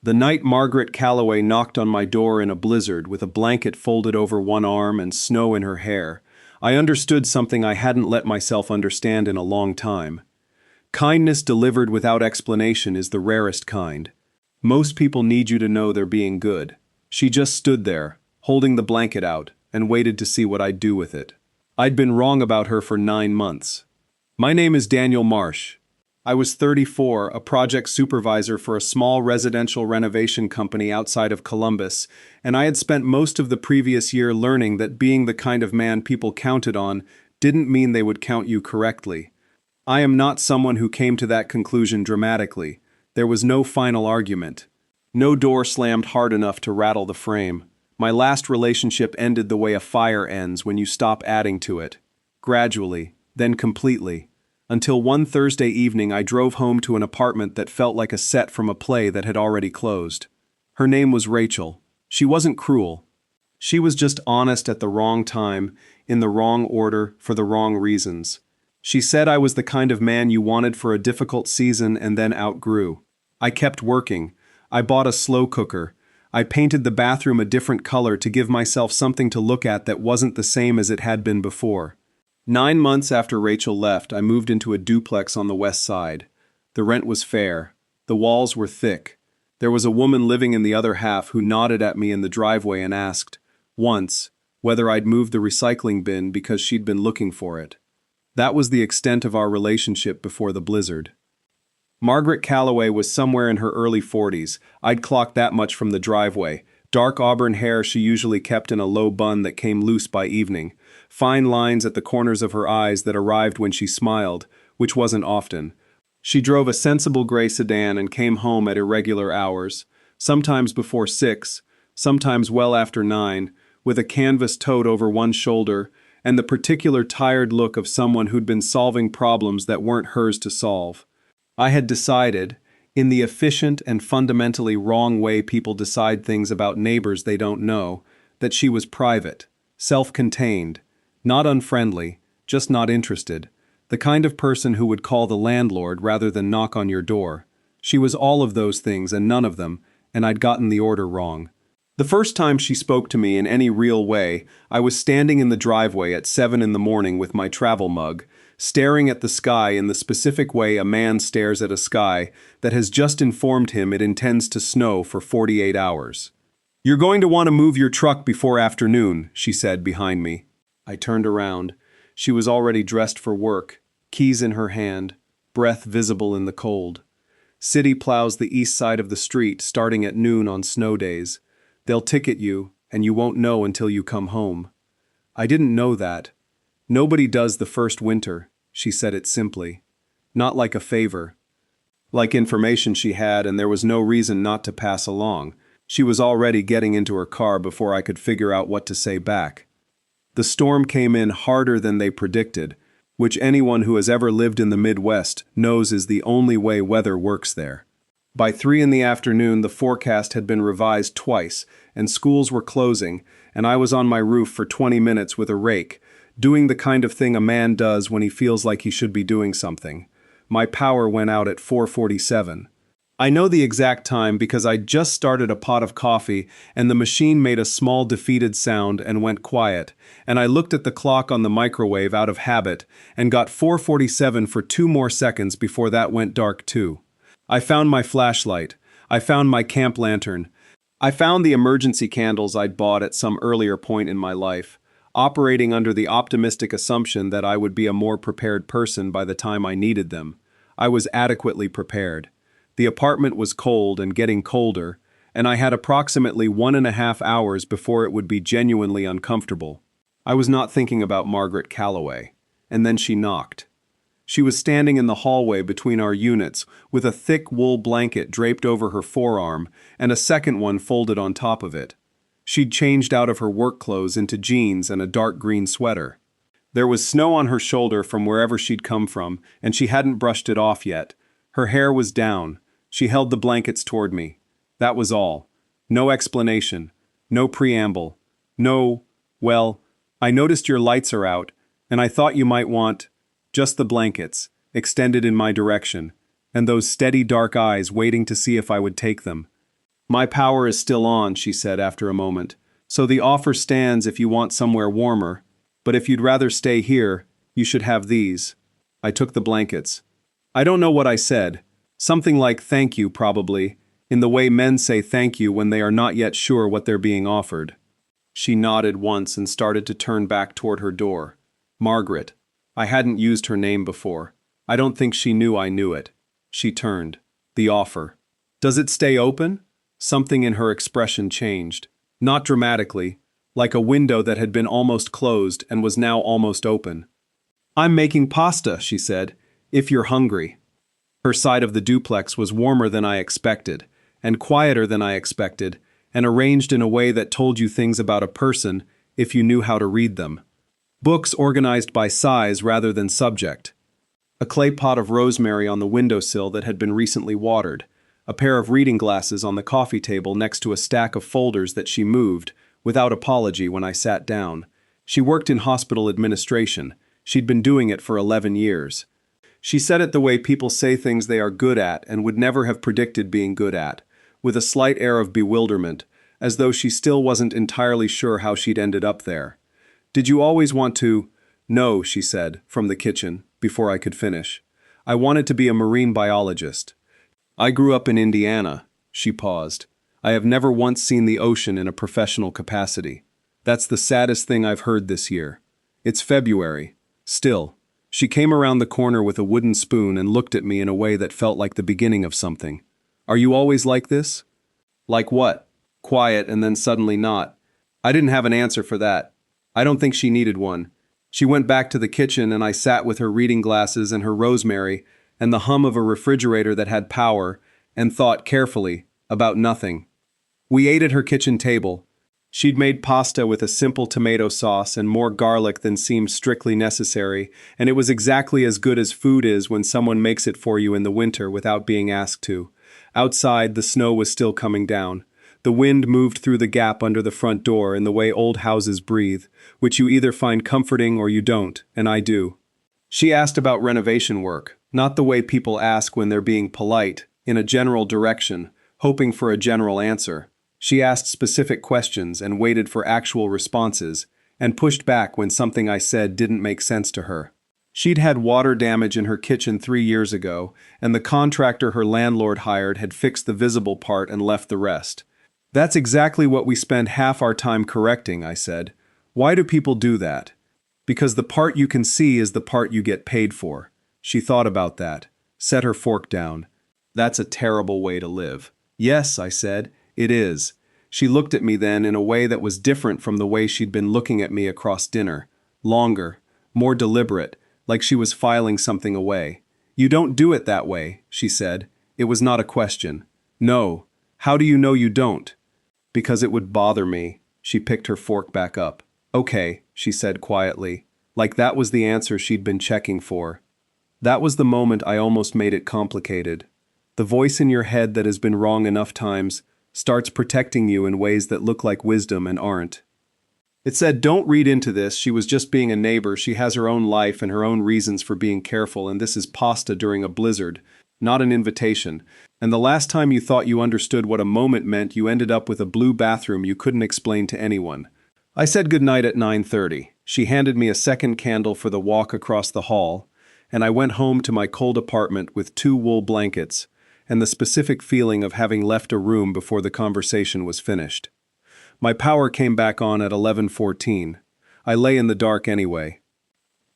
The night Margaret Calloway knocked on my door in a blizzard with a blanket folded over one arm and snow in her hair, I understood something I hadn't let myself understand in a long time. Kindness delivered without explanation is the rarest kind. Most people need you to know they're being good. She just stood there, holding the blanket out, and waited to see what I'd do with it. I'd been wrong about her for 9 months. My name is Daniel Marsh. I was 34, a project supervisor for a small residential renovation company outside of Columbus, and I had spent most of the previous year learning that being the kind of man people counted on didn't mean they would count you correctly. I am not someone who came to that conclusion dramatically. There was no final argument. No door slammed hard enough to rattle the frame. My last relationship ended the way a fire ends when you stop adding to it. Gradually, then completely. Until one Thursday evening I drove home to an apartment that felt like a set from a play that had already closed. Her name was Rachel. She wasn't cruel. She was just honest at the wrong time, in the wrong order, for the wrong reasons. She said I was the kind of man you wanted for a difficult season and then outgrew. I kept working. I bought a slow cooker. I painted the bathroom a different color to give myself something to look at that wasn't the same as it had been before. 9 months after Rachel left, I moved into a duplex on the west side. The rent was fair. The walls were thick. There was a woman living in the other half who nodded at me in the driveway and asked, once, whether I'd moved the recycling bin because she'd been looking for it. That was the extent of our relationship before the blizzard. Margaret Calloway was somewhere in her early 40s. I'd clocked that much from the driveway. Dark auburn hair she usually kept in a low bun that came loose by evening. Fine lines at the corners of her eyes that arrived when she smiled, which wasn't often. She drove a sensible gray sedan and came home at irregular hours, sometimes before 6, sometimes well after 9, with a canvas tote over one shoulder and the particular tired look of someone who'd been solving problems that weren't hers to solve. I had decided, in the efficient and fundamentally wrong way people decide things about neighbors they don't know, that she was private, self-contained, not unfriendly, just not interested, the kind of person who would call the landlord rather than knock on your door. She was all of those things and none of them, and I'd gotten the order wrong. The first time she spoke to me in any real way, I was standing in the driveway at 7 in the morning with my travel mug, staring at the sky in the specific way a man stares at a sky that has just informed him it intends to snow for 48 hours. "You're going to want to move your truck before afternoon," she said behind me. I turned around. She was already dressed for work, keys in her hand, breath visible in the cold. City plows the east side of the street starting at noon on snow days. They'll ticket you, and you won't know until you come home. I didn't know that. Nobody does the first winter, she said it simply. Not like a favor. Like information she had, and there was no reason not to pass along. She was already getting into her car before I could figure out what to say back. The storm came in harder than they predicted, which anyone who has ever lived in the Midwest knows is the only way weather works there. By 3 in the afternoon, the forecast had been revised twice, and schools were closing, and I was on my roof for 20 minutes with a rake, doing the kind of thing a man does when he feels like he should be doing something. My power went out at 4:47. I know the exact time because I just started a pot of coffee and the machine made a small defeated sound and went quiet, and I looked at the clock on the microwave out of habit and got 4:47 for 2 more seconds before that went dark too. I found my flashlight. I found my camp lantern. I found the emergency candles I'd bought at some earlier point in my life, operating under the optimistic assumption that I would be a more prepared person by the time I needed them. I was adequately prepared. The apartment was cold and getting colder, and I had approximately 1.5 hours before it would be genuinely uncomfortable. I was not thinking about Margaret Calloway, and then she knocked. She was standing in the hallway between our units with a thick wool blanket draped over her forearm and a second one folded on top of it. She'd changed out of her work clothes into jeans and a dark green sweater. There was snow on her shoulder from wherever she'd come from, and she hadn't brushed it off yet. Her hair was down. She held the blankets toward me. That was all. No explanation. No preamble. No, well, I noticed your lights are out, and I thought you might want just the blankets, extended in my direction, and those steady dark eyes waiting to see if I would take them. My power is still on, she said after a moment. So the offer stands if you want somewhere warmer, but if you'd rather stay here, you should have these. I took the blankets. I don't know what I said. Something like thank you, probably, in the way men say thank you when they are not yet sure what they're being offered. She nodded once and started to turn back toward her door. Margaret. I hadn't used her name before. I don't think she knew I knew it. She turned. The offer. Does it stay open? Something in her expression changed. Not dramatically, like a window that had been almost closed and was now almost open. I'm making pasta, she said, if you're hungry. Her side of the duplex was warmer than I expected, and quieter than I expected, and arranged in a way that told you things about a person if you knew how to read them. Books organized by size rather than subject. A clay pot of rosemary on the windowsill that had been recently watered. A pair of reading glasses on the coffee table next to a stack of folders that she moved, without apology, when I sat down. She worked in hospital administration. She'd been doing it for 11 years. She said it the way people say things they are good at and would never have predicted being good at, with a slight air of bewilderment, as though she still wasn't entirely sure how she'd ended up there. Did you always want to? No, she said, from the kitchen, before I could finish. I wanted to be a marine biologist. I grew up in Indiana. She paused. I have never once seen the ocean in a professional capacity. That's the saddest thing I've heard this year. It's February. Still. She came around the corner with a wooden spoon and looked at me in a way that felt like the beginning of something. Are you always like this? Like what? Quiet and then suddenly not. I didn't have an answer for that. I don't think she needed one. She went back to the kitchen and I sat with her reading glasses and her rosemary and the hum of a refrigerator that had power and thought carefully about nothing. We ate at her kitchen table. She'd made pasta with a simple tomato sauce and more garlic than seemed strictly necessary, and it was exactly as good as food is when someone makes it for you in the winter without being asked to. Outside, the snow was still coming down. The wind moved through the gap under the front door in the way old houses breathe, which you either find comforting or you don't, and I do. She asked about renovation work, not the way people ask when they're being polite, in a general direction, hoping for a general answer. She asked specific questions and waited for actual responses, and pushed back when something I said didn't make sense to her. She'd had water damage in her kitchen 3 years ago, and the contractor her landlord hired had fixed the visible part and left the rest. That's exactly what we spend half our time correcting, I said. Why do people do that? Because the part you can see is the part you get paid for. She thought about that, set her fork down. That's a terrible way to live. Yes, I said, it is. She looked at me then in a way that was different from the way she'd been looking at me across dinner. Longer, more deliberate, like she was filing something away. You don't do it that way, she said. It was not a question. No. How do you know you don't? Because it would bother me. She picked her fork back up. Okay, she said quietly, like that was the answer she'd been checking for. That was the moment I almost made it complicated. The voice in your head that has been wrong enough times starts protecting you in ways that look like wisdom and aren't. It said, don't read into this, she was just being a neighbor, she has her own life and her own reasons for being careful, and this is pasta during a blizzard, not an invitation. And the last time you thought you understood what a moment meant, you ended up with a blue bathroom you couldn't explain to anyone. I said goodnight at 9:30. She handed me a second candle for the walk across the hall, and I went home to my cold apartment with 2 wool blankets, and the specific feeling of having left a room before the conversation was finished. My power came back on at 11:14. I lay in the dark anyway.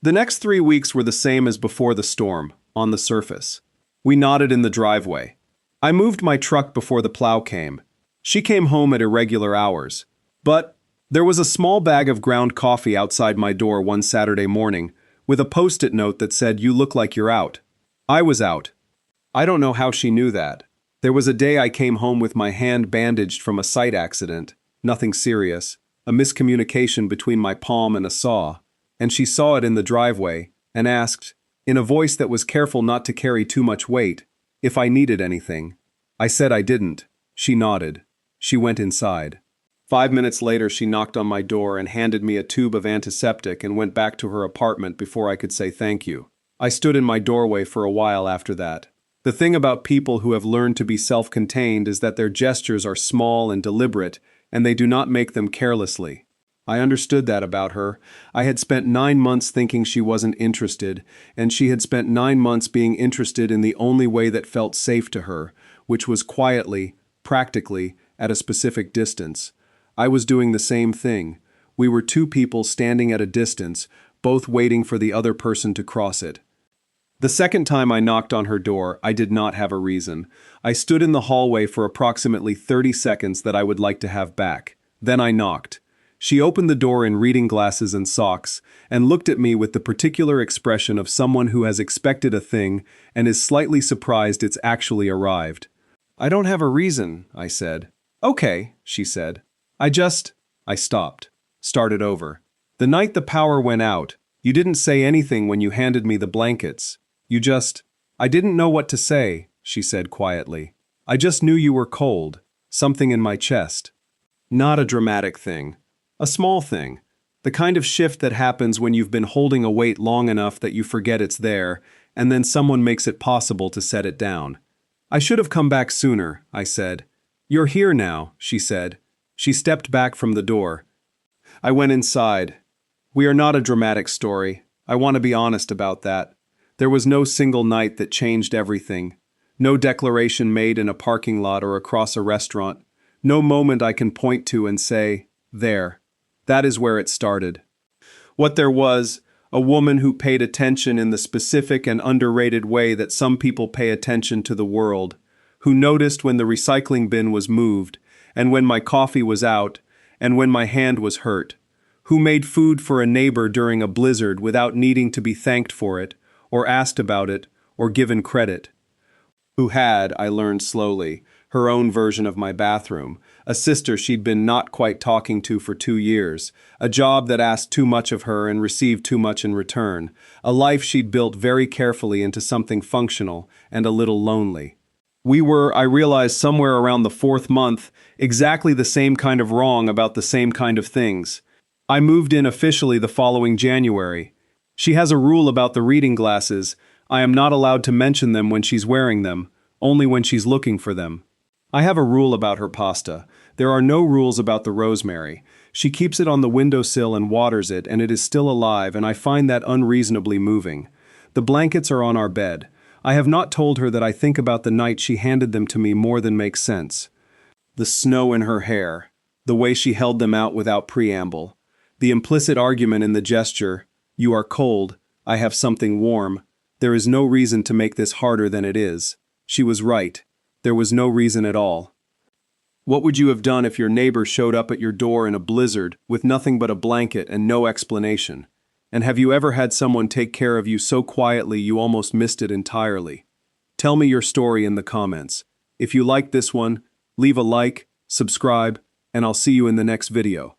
The next 3 weeks were the same as before the storm, on the surface. We nodded in the driveway. I moved my truck before the plow came. She came home at irregular hours. But there was a small bag of ground coffee outside my door one Saturday morning, with a post-it note that said, "You look like you're out." I was out. I don't know how she knew that. There was a day I came home with my hand bandaged from a site accident, nothing serious, a miscommunication between my palm and a saw, and she saw it in the driveway and asked, in a voice that was careful not to carry too much weight, if I needed anything. I said I didn't. She nodded. She went inside. 5 minutes later, she knocked on my door and handed me a tube of antiseptic and went back to her apartment before I could say thank you. I stood in my doorway for a while after that. The thing about people who have learned to be self-contained is that their gestures are small and deliberate, and they do not make them carelessly. I understood that about her. I had spent 9 months thinking she wasn't interested, and she had spent 9 months being interested in the only way that felt safe to her, which was quietly, practically, at a specific distance. I was doing the same thing. We were two people standing at a distance, both waiting for the other person to cross it. The second time I knocked on her door, I did not have a reason. I stood in the hallway for approximately 30 seconds that I would like to have back. Then I knocked. She opened the door in reading glasses and socks, and looked at me with the particular expression of someone who has expected a thing and is slightly surprised it's actually arrived. "I don't have a reason," I said. "Okay," she said. I stopped. Started over. "The night the power went out, you didn't say anything when you handed me the blankets. I didn't know what to say," she said quietly. "I just knew you were cold. Something in my chest." Not a dramatic thing. A small thing. The kind of shift that happens when you've been holding a weight long enough that you forget it's there, and then someone makes it possible to set it down. "I should have come back sooner," I said. "You're here now," she said. She stepped back from the door. I went inside. We are not a dramatic story. I want to be honest about that. There was no single night that changed everything. No declaration made in a parking lot or across a restaurant. No moment I can point to and say, "There." That is where it started. What there was, a woman who paid attention in the specific and underrated way that some people pay attention to the world, who noticed when the recycling bin was moved, and when my coffee was out, and when my hand was hurt, who made food for a neighbor during a blizzard without needing to be thanked for it, or asked about it, or given credit, who had, I learned slowly, her own version of my bathroom, a sister she'd been not quite talking to for 2 years, a job that asked too much of her and received too much in return, a life she'd built very carefully into something functional and a little lonely. We were, I realized somewhere around the 4th month, exactly the same kind of wrong about the same kind of things. I moved in officially the following January. She has a rule about the reading glasses. I am not allowed to mention them when she's wearing them, only when she's looking for them. I have a rule about her pasta. There are no rules about the rosemary. She keeps it on the windowsill and waters it, and it is still alive, and I find that unreasonably moving. The blankets are on our bed. I have not told her that I think about the night she handed them to me more than makes sense. The snow in her hair, the way she held them out without preamble, the implicit argument in the gesture, "You are cold, I have something warm. There is no reason to make this harder than it is." She was right. There was no reason at all. What would you have done if your neighbor showed up at your door in a blizzard with nothing but a blanket and no explanation? And have you ever had someone take care of you so quietly you almost missed it entirely? Tell me your story in the comments. If you liked this one, leave a like, subscribe, and I'll see you in the next video.